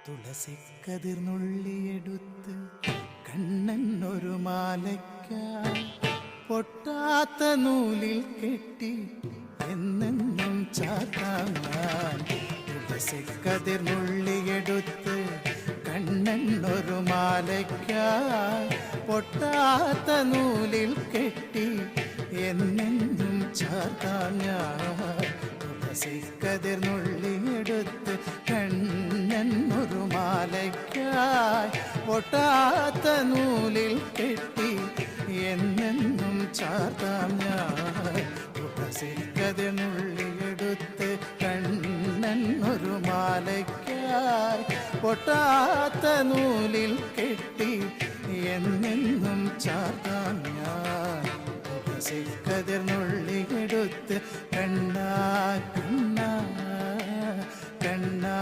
തുളസിക്കതിർന്നുള്ളിയെടുത്ത് കണ്ണൻ ഒരു മാലയ്ക്കായി പൊട്ടാത്ത നൂലിൽ കെട്ടി എന്നെന്നും ചാത്താൻ ഞാൻ. തുളസിക്കതിർന്നുള്ളിയെടുത്ത് കണ്ണൻ ഒരു മാലയ്ക്കായി പൊട്ടാത്ത നൂലിൽ കെട്ടി എന്നെന്നും ചാത്താൻ ഞാൻ. തുളസിക്കതിർന്നുള്ളിയെടുത്ത് കണ്ണൻ ഒരു മാലയ്ക്കായി പൊട്ടാത്ത നൂലിൽ കെട്ടി എന്നെന്നും ചാർത്താം ഞാൻ. തുളസിക്കതിർന്നുള്ളിയെടുത്ത് കണ്ണൻ ഒരു മാലയ്ക്കായി പൊട്ടാത്ത നൂലിൽ കെട്ടി എന്നെന്നും ചാർത്താം ഞാൻ. തുളസിക്കതിർന്നുള്ളിയെടുത്ത് കണ്ണാ കണ്ണാ കണ്ണാ